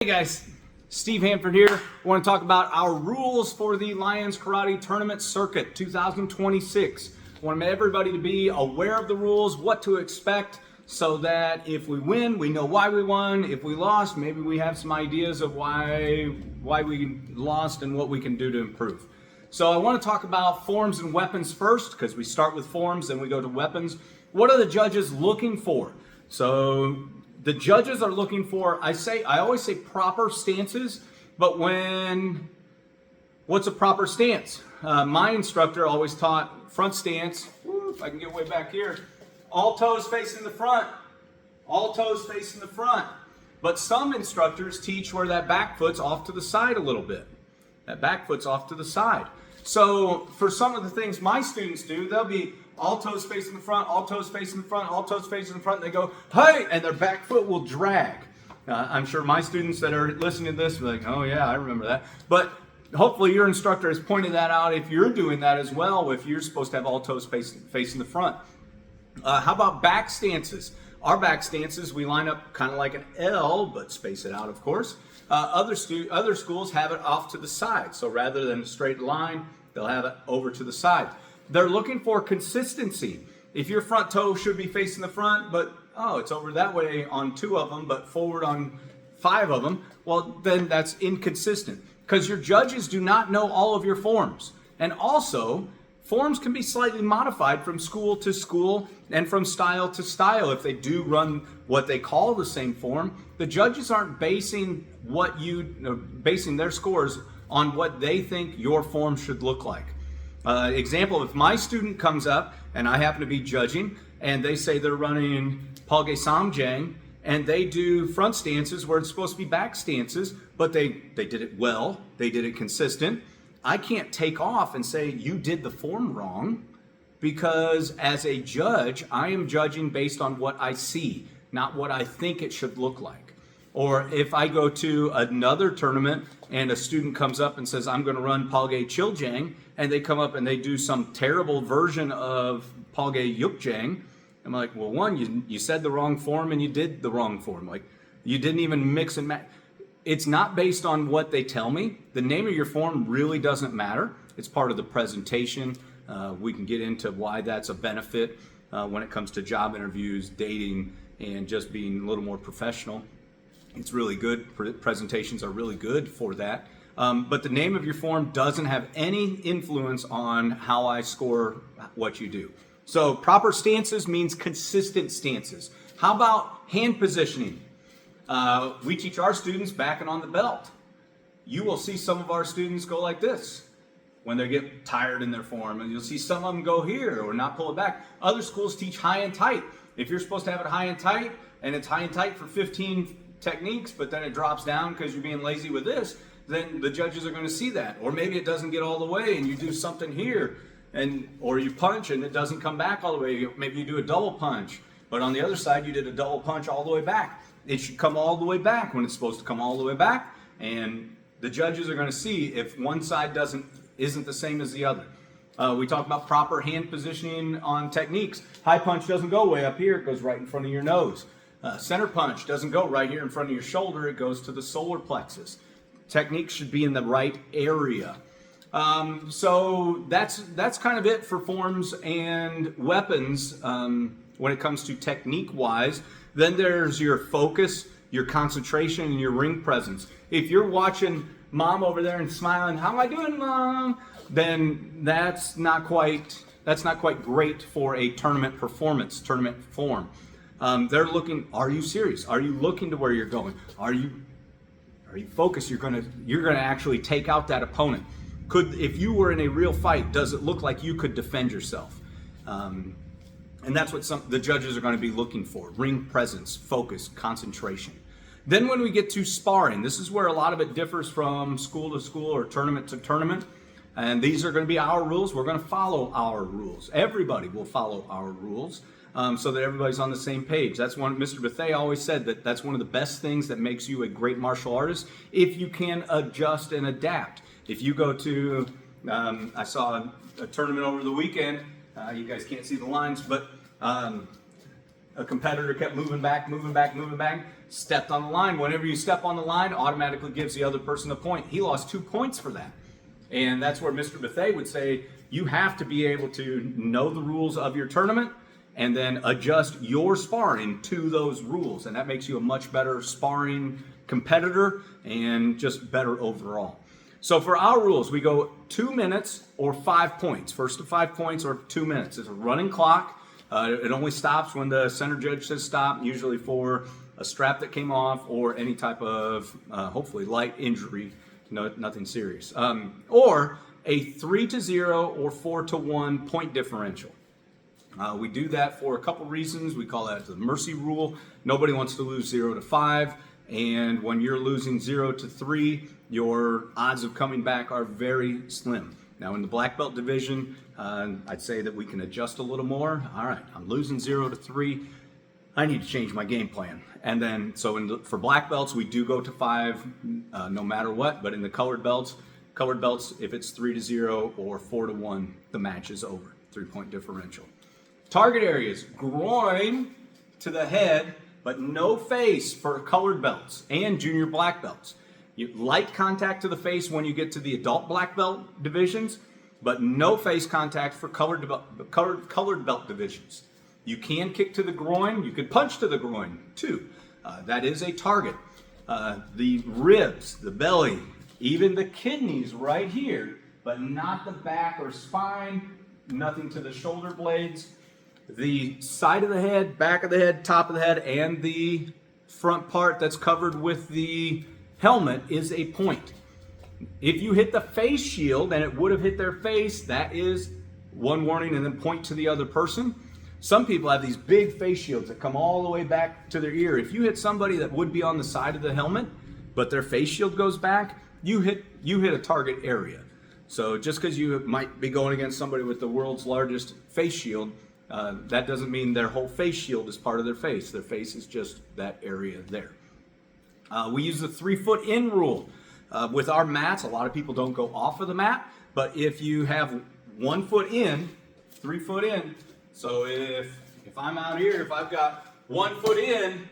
Hey guys, Steve Hanford here. I want to talk about our rules for the Lions Karate Tournament Circuit 2026. I want everybody to be aware of the rules, what to expect, so that if we win, we know why we won. If we lost, maybe we have some ideas of why we lost and what we can do to improve. So I want to talk about forms and weapons first, because we start with forms, then we go to weapons. What are the judges looking for? So the judges are looking for, I always say proper stances, but what's a proper stance? My instructor always taught front stance. If I can get way back here, all toes facing the front, all toes facing the front. But some instructors teach where that back foot's off to the side a little bit. That back foot's off to the side. So for some of the things my students do, they'll be all toes facing the front, all toes facing the front, all toes facing the front, and they go, hey, and their back foot will drag. I'm sure my students that are listening to this are like, oh yeah, I remember that. But hopefully your instructor has pointed that out if you're doing that as well, if you're supposed to have all toes facing the front. How about back stances? Our back stances, we line up kind of like an L, but space it out, of course. Other schools have it off to the side. So rather than a straight line, they'll have it over to the side. They're looking for consistency. If your front toe should be facing the front, but it's over that way on 2 of them, but forward on 5 of them, well, then that's inconsistent. Because your judges do not know all of your forms. And also, forms can be slightly modified from school to school and from style to style. If they do run what they call the same form, the judges aren't basing their scores on what they think your form should look like. Example, if my student comes up and I happen to be judging and they say they're running Palge Samjang and they do front stances where it's supposed to be back stances, but they did it well, they did it consistent, I can't take off and say you did the form wrong, because as a judge, I am judging based on what I see, not what I think it should look like. Or if I go to another tournament and a student comes up and says, I'm going to run Palge Chiljang, and they come up and they do some terrible version of Palge Yukjang, I'm like, well, one, you said the wrong form and you did the wrong form. Like, you didn't even mix and match. It's not based on what they tell me. The name of your form really doesn't matter. It's part of the presentation. We can get into why that's a benefit when it comes to job interviews, dating, and just being a little more professional. It's really good. Presentations are really good for that. But the name of your form doesn't have any influence on how I score what you do. So proper stances means consistent stances. How about hand positioning? We teach our students backing on the belt. You will see some of our students go like this when they get tired in their form, and you'll see some of them go here or not pull it back. Other schools teach high and tight. If you're supposed to have it high and tight, and it's high and tight for 15 techniques, but then it drops down because you're being lazy with this, then the judges are going to see that. Or maybe it doesn't get all the way and you do something here, or you punch and it doesn't come back all the way. Maybe you do a double punch, but on the other side you did a double punch all the way back. It should come all the way back when it's supposed to come all the way back, and the judges are going to see if one side isn't the same as the other. We talk about proper hand positioning on techniques. High punch doesn't go way up here, it goes right in front of your nose. Center punch doesn't go right here in front of your shoulder, it goes to the solar plexus. Techniques should be in the right area. So that's kind of it for forms and weapons when it comes to technique-wise. Then there's your focus, your concentration, and your ring presence. If you're watching mom over there and smiling, how am I doing, mom? Then that's not quite great for a tournament performance, tournament form. They're looking, are you serious? Are you looking to where you're going? Are you focused? You're gonna actually take out that opponent. If you were in a real fight, does it look like you could defend yourself? And that's what the judges are going to be looking for: ring presence, focus, concentration. Then when we get to sparring, this is where a lot of it differs from school to school or tournament to tournament. And these are going to be our rules. We're going to follow our rules. Everybody will follow our rules so that everybody's on the same page. That's one, Mr. Bethea always said that's one of the best things that makes you a great martial artist, if you can adjust and adapt. If you go to, I saw a tournament over the weekend. You guys can't see the lines, but a competitor kept moving back. stepped on the line. Whenever you step on the line, automatically gives the other person a point. He lost 2 points for that. And that's where Mr. Bethea would say, you have to be able to know the rules of your tournament and then adjust your sparring to those rules. And that makes you a much better sparring competitor and just better overall. So for our rules, we go 2 minutes or 5 points. First to 5 points or 2 minutes. It's a running clock. It only stops when the center judge says stop, usually for a strap that came off or any type of, hopefully, light injury. No, nothing serious. Or a 3-0 or 4-1 point differential. We do that for a couple reasons. We call that the mercy rule. Nobody wants to lose 0-5. And when you're losing 0-3, your odds of coming back are very slim. Now in the black belt division, I'd say that we can adjust a little more. All right, I'm losing 0-3. I need to change my game plan. And then, so for black belts, we do go to 5 no matter what. But in the colored belts, if it's 3-0 or 4-1, the match is over. 3-point differential. Target areas, groin to the head, but no face for colored belts and junior black belts. Light contact to the face when you get to the adult black belt divisions, but no face contact for colored belt divisions. You can kick to the groin. You could punch to the groin too. That is a target. The ribs, the belly, even the kidneys right here, but not the back or spine. Nothing to the shoulder blades. The side of the head, back of the head, top of the head, and the front part that's covered with the helmet is a point. If you hit the face shield and it would have hit their face, that is one warning and then point to the other person. Some people have these big face shields that come all the way back to their ear. If you hit somebody that would be on the side of the helmet, but their face shield goes back, you hit a target area. So just because you might be going against somebody with the world's largest face shield, that doesn't mean their whole face shield is part of their face. Their face is just that area there. We use the 3-foot in rule. With our mats, a lot of people don't go off of the mat, but if you have 1 foot in, 3 foot in, so if I'm out here, if I've got 1 foot in,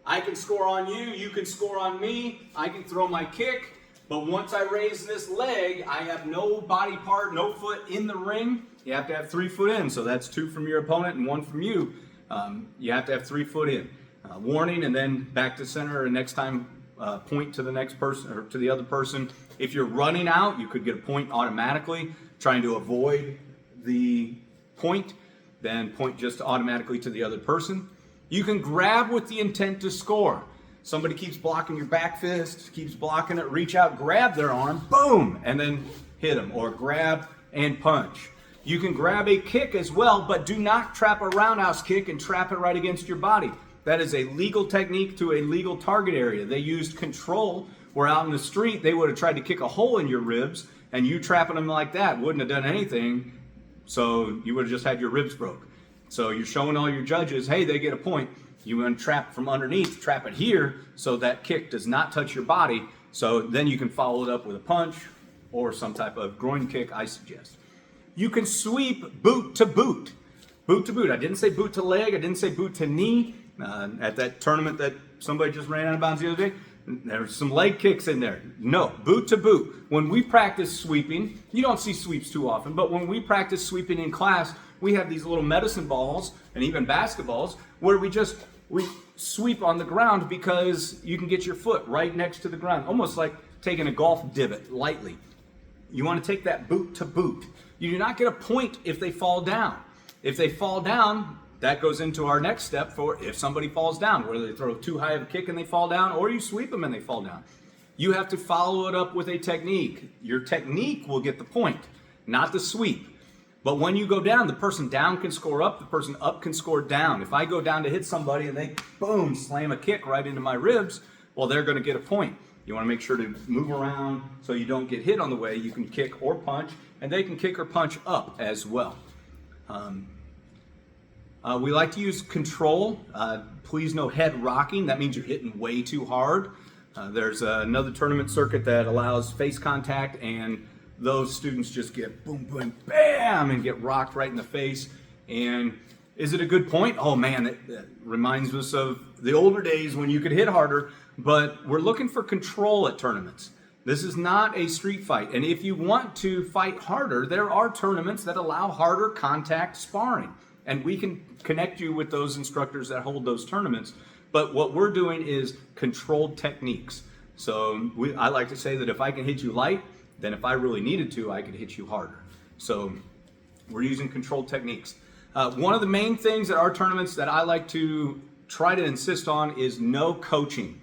I can score on you, you can score on me, I can throw my kick, but once I raise this leg, I have no body part, no foot in the ring. You have to have 3 foot in, so that's 2 from your opponent and 1 from you. You have to have 3 foot in. Warning, and then back to center, and next time point to the next person or to the other person. If you're running out, you could get a point automatically. Trying to avoid the point, then point just automatically to the other person. You can grab with the intent to score. Somebody keeps blocking your back fist, keeps blocking it, reach out, grab their arm, boom, and then hit them, or grab and punch. You can grab a kick as well, but do not trap a roundhouse kick and trap it right against your body. That is a legal technique to a legal target area. They used control, where out in the street, they would have tried to kick a hole in your ribs, and you trapping them like that wouldn't have done anything, so you would have just had your ribs broke. So you're showing all your judges, hey, they get a point. You want to trap from underneath, trap it here, so that kick does not touch your body, so then you can follow it up with a punch or some type of groin kick, I suggest. You can sweep boot to boot. Boot to boot. I didn't say boot to leg, I didn't say boot to knee. At that tournament that somebody just ran out of bounds the other day, there were some leg kicks in there. No, boot to boot. When we practice sweeping, you don't see sweeps too often, but when we practice sweeping in class, we have these little medicine balls and even basketballs where we sweep on the ground because you can get your foot right next to the ground, almost like taking a golf divot lightly. You want to take that boot to boot. You do not get a point if they fall down. If they fall down, that goes into our next step for if somebody falls down, whether they throw too high of a kick and they fall down, or you sweep them and they fall down. You have to follow it up with a technique. Your technique will get the point, not the sweep. But when you go down, the person down can score up, the person up can score down. If I go down to hit somebody and they, boom, slam a kick right into my ribs, well, they're going to get a point. You want to make sure to move around so you don't get hit on the way. You can kick or punch, and they can kick or punch up as well. We like to use control. Please no head rocking. That means you're hitting way too hard. There's another tournament circuit that allows face contact, and those students just get boom, boom, bam, and get rocked right in the face. And Is it a good point? Oh man, that reminds us of the older days when you could hit harder, but we're looking for control at tournaments. This is not a street fight. And if you want to fight harder, there are tournaments that allow harder contact sparring. And we can connect you with those instructors that hold those tournaments. But what we're doing is controlled techniques. So I like to say that if I can hit you light, then if I really needed to, I could hit you harder. So we're using controlled techniques. One of the main things at our tournaments that I like to try to insist on is no coaching.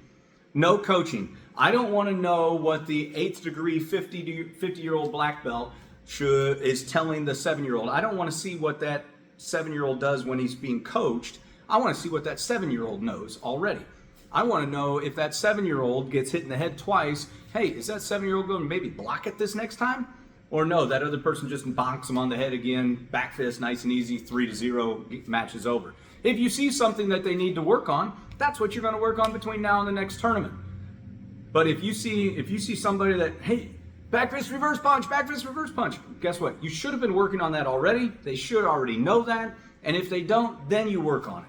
No coaching. I don't want to know what the 8th degree 50-year-old black belt is telling the 7-year-old. I don't want to see what that 7-year-old does when he's being coached. I want to see what that 7-year-old knows already. I want to know if that 7-year-old gets hit in the head twice, hey, is that 7-year-old going to maybe block it this next time? Or no, that other person just bonks him on the head again, back fist, nice and easy, 3-0, match is over. If you see something that they need to work on, that's what you're going to work on between now and the next tournament. But if you see somebody that, hey, back fist reverse punch, guess what? You should have been working on that already. They should already know that. And if they don't, then you work on it.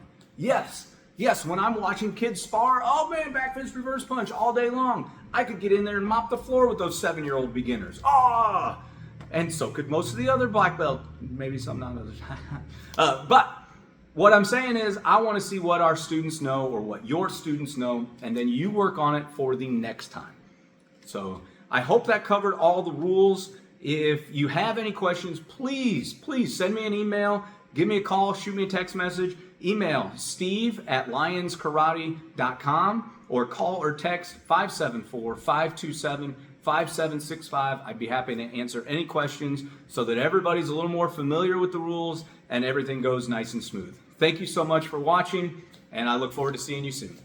Yes, when I'm watching kids spar, oh man, back fist reverse punch all day long. I could get in there and mop the floor with those 7-year-old beginners. And so could most of the other black belt, maybe some, not others. But what I'm saying is I want to see what our students know or what your students know, and then you work on it for the next time. So I hope that covered all the rules. If you have any questions, please send me an email, give me a call, shoot me a text message. Email steve@lionskarate.com or call or text 574-527-5765. I'd be happy to answer any questions so that everybody's a little more familiar with the rules and everything goes nice and smooth. Thank you so much for watching, and I look forward to seeing you soon.